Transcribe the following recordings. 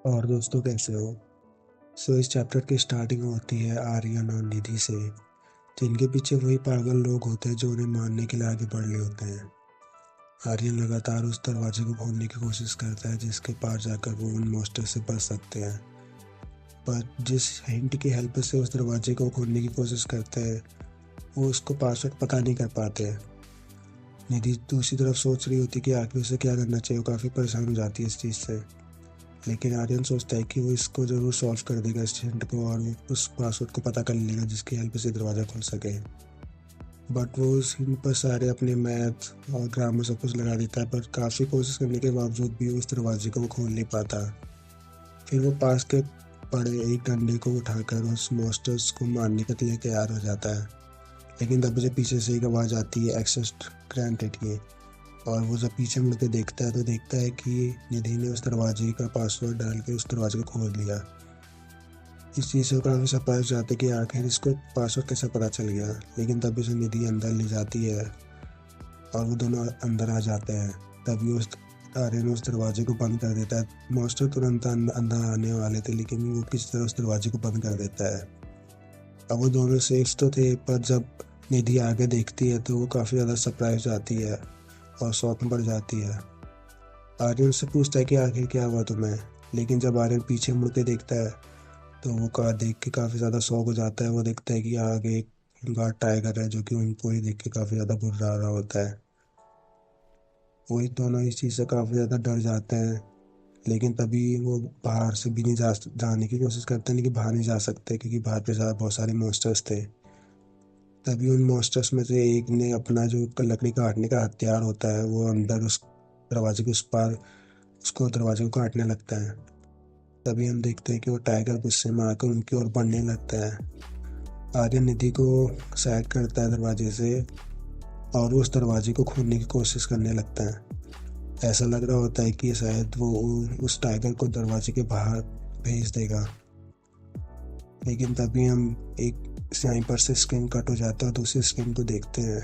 और दोस्तों कैसे हो। इस चैप्टर की स्टार्टिंग होती है आर्यन और निधि से, जिनके पीछे वही पागल लोग होते हैं जो उन्हें मारने के लिए आगे बढ़ रहे होते हैं। आर्यन लगातार उस दरवाजे को खोलने की कोशिश करता है जिसके पार जाकर वो उन मॉन्स्टर से बच सकते हैं, पर जिस हिंट की हेल्प से उस दरवाजे को खोलने की कोशिश करते हैं वो उसको पासवर्ड पता नहीं कर पाते हैं। निधि दूसरी तरफ सोच रही होती कि आखिर उसे क्या करना चाहिए, वो काफ़ी परेशान हो जाती है इस चीज़ से। लेकिन आर्यन सोचता है कि वो इसको ज़रूर सॉल्व कर देगा इस हिंट को, और वो उस पासवर्ड को पता कर लेगा जिसकी हेल्प से दरवाज़ा खुल सके। बट वो उस हिंट पर सारे अपने मैथ और ग्रामर सब कुछ लगा देता है, पर काफ़ी कोशिश करने के बावजूद भी उस दरवाजे को वो खोल नहीं पाता। फिर वो पास के पड़े एक डंडे को उठाकर उस मॉन्स्टर्स को मारने के लिए तैयार हो जाता है। लेकिन तब उसे पीछे से एक आवाज़ आती है एक्सेस ग्रांटेड की, और वो जब पीछे मुड़ के देखता है तो देखता है कि निधि ने उस दरवाजे का पासवर्ड डाल के उस दरवाजे को खोल लिया। इस चीज़ से वो काफ़ी सरप्राइज हो जाते कि आखिर इसको पासवर्ड कैसे पता चल गया। लेकिन तभी उसे निधि अंदर ले जाती है और वो दोनों अंदर आ जाते हैं। तभी उस आर्यन उस दरवाजे को बंद कर देता है। मॉन्स्टर तुरंत अंदर आने वाले थे, लेकिन वो किसी तरह उस दरवाजे को बंद कर देता है। अब वो दोनों सेफ तो थे, पर जब निधि आगे देखती है तो वो काफ़ी ज़्यादा सरप्राइज हो जाती है और शॉक में पड़ जाती है। आर्यन से पूछता है कि आखिर क्या हुआ तुम्हें, लेकिन जब आर्यन पीछे मुड़ के देखता है तो वो कार देख के काफ़ी ज़्यादा शॉक हो जाता है। वो देखता है कि आगे एक गार्ड टाइगर है जो कि उनको ही देख के काफ़ी ज़्यादा घबरा रहा होता है। वही दोनों इस चीज़ से काफ़ी ज़्यादा डर जाते हैं। लेकिन तभी वो बाहर से भी नहीं जाने की कोशिश करते हैं, लेकिन बाहर नहीं जा सकते क्योंकि बाहर पे बहुत सारे मॉन्स्टर्स थे। तभी उन मॉन्स्टर्स में से एक ने अपना जो लकड़ी काटने का हथियार होता है वो अंदर उस दरवाजे के उस पार उसको दरवाजे को काटने लगता है। तभी हम देखते हैं कि वो टाइगर गुस्से में आकर उनकी ओर बढ़ने लगता है। आर्यन निधि को साइड करता है दरवाजे से और उस दरवाजे को खोलने की कोशिश करने लगता है। ऐसा लग रहा होता है कि शायद वो उस टाइगर को दरवाजे के बाहर भेज देगा। लेकिन तभी हम एक यहीं पर से स्क्रीन कट हो जाता है और दूसरी स्क्रीन को देखते हैं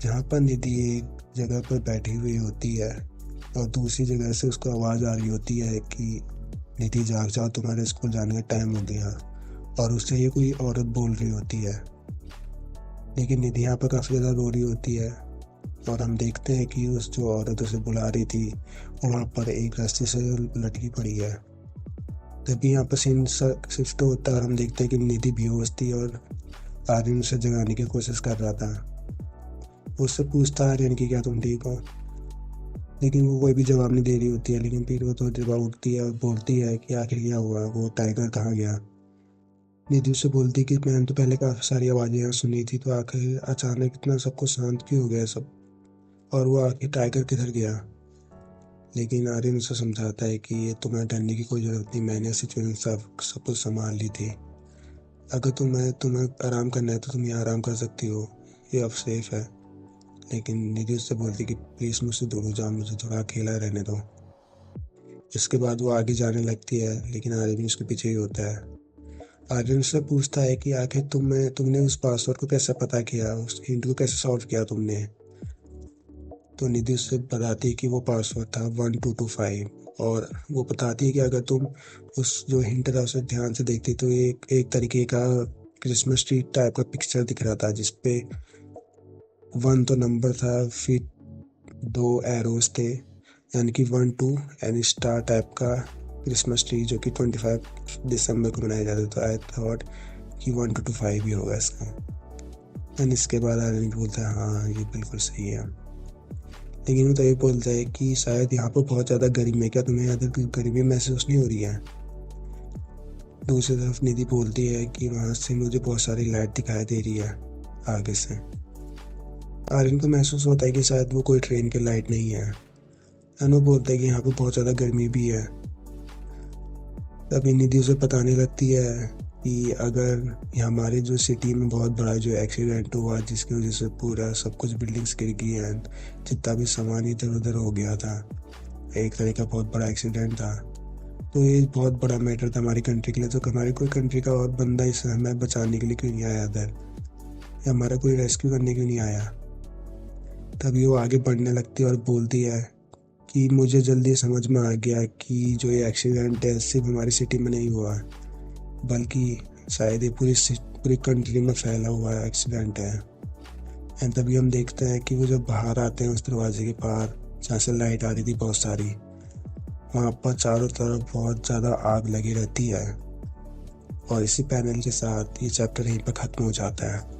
जहाँ पर निधि एक जगह पर बैठी हुई होती है और दूसरी जगह से उसको आवाज़ आ रही होती है कि निधि जाग जाओ, तुम्हारे स्कूल जाने का टाइम हो गया। और उससे ये कोई औरत बोल रही होती है। लेकिन निधि यहाँ पर काफ़ी ज़्यादा रो रही होती है और हम देखते हैं कि उस जो औरत उसे बुला रही थी वो वहाँ पर एक रस्सी से लटकी पड़ी है। तभी यहाँ पर सीन शिफ्ट होता है और हम देखते हैं कि निधि बेहोश थी और आर्यन उसे जगाने की कोशिश कर रहा था। उससे पूछता है आर्यन कि क्या तुम ठीक हो, लेकिन वो कोई भी जवाब नहीं दे रही होती है। लेकिन फिर वो तो जवाब उठती है और बोलती है कि आखिर क्या हुआ, वो टाइगर कहाँ गया। निधि उससे बोलती कि मैंने तो पहले काफ़ी सारी आवाज़ें यहाँ सुनी थी, तो आखिर अचानक इतना सब कुछ शांत क्यों हो गया सब, और वो आखिर टाइगर किधर गया। लेकिन आर्यन उसे समझाता है कि ये तुम्हें डरने की कोई ज़रूरत नहीं, मैंने सिचुएशन सब कुछ संभाल ली थी। अगर तुम्हें आराम करना है तो तुम यहाँ आराम कर सकती हो, ये अब सेफ है। लेकिन निधि उससे बोलती कि प्लीज़ मुझसे दूर हो जाओ, मुझे थोड़ा अकेला रहने दो। इसके बाद वो आगे जाने लगती है, लेकिन आर्यन उसके पीछे ही होता है। आर्यन से पूछता है कि आखिर तुमने उस पासवर्ड को कैसे पता किया, उस हिंट को कैसे सॉल्व किया तुमने। तो निधि उससे बताती है कि वो पासवर्ड था 1225, और वो बताती है कि अगर तुम उस जो हिंट था उसे ध्यान से देखती तो एक तरीके का क्रिसमस ट्री टाइप का पिक्चर दिख रहा था, जिसपे 1 तो नंबर था, फिर 2 एरोज थे, यानी कि 1 2 एंड स्टार टाइप का क्रिसमस ट्री जो कि 25 दिसंबर को मनाया जाता था। आई थॉट कि 1225 ही होगा इसका। एंड इसके बाद आर्यन बोलता है हाँ ये बिल्कुल सही है। लेकिन वो तभी बोलता है कि शायद यहाँ पर बहुत ज़्यादा गर्मी है, क्या तुम्हें यहाँ तक गर्मी महसूस नहीं हो रही है। दूसरी तरफ निधि बोलती है कि वहाँ से मुझे बहुत सारी लाइट दिखाई दे रही है आगे से। आर्यन को महसूस होता है कि शायद वो कोई ट्रेन की लाइट नहीं है। अनु बोलता है कि यहाँ पर बहुत ज़्यादा गर्मी भी है। तभी निधि उसे बताने लगती है कि अगर ये हमारे जो सिटी में बहुत बड़ा जो एक्सीडेंट हुआ जिसकी वजह से पूरा सब कुछ बिल्डिंग्स गिर गई एंड जितना भी सामान इधर उधर हो गया था, एक तरह का बहुत बड़ा एक्सीडेंट था, तो ये बहुत बड़ा मैटर था हमारी कंट्री के लिए। तो हमारी कोई कंट्री का और बंदा इस हमें बचाने के लिए क्यों नहीं आया इधर, या हमारा कोई रेस्क्यू करने क्यों नहीं आया। तभी वो आगे बढ़ने लगती है और बोलती है कि मुझे जल्दी समझ में आ गया कि जो ये एक्सीडेंट है सिर्फ हमारी सिटी में नहीं हुआ है, बल्कि शायद ये पूरी कंट्री में फैला हुआ है एक्सीडेंट है। एंड तभी हम देखते हैं कि वो जब बाहर आते हैं उस दरवाजे के पार जहाँ से लाइट आ रही थी बहुत सारी, वहाँ पर चारों तरफ बहुत ज़्यादा आग लगी रहती है। और इसी पैनल के साथ ये चैप्टर यहीं पर ख़त्म हो जाता है।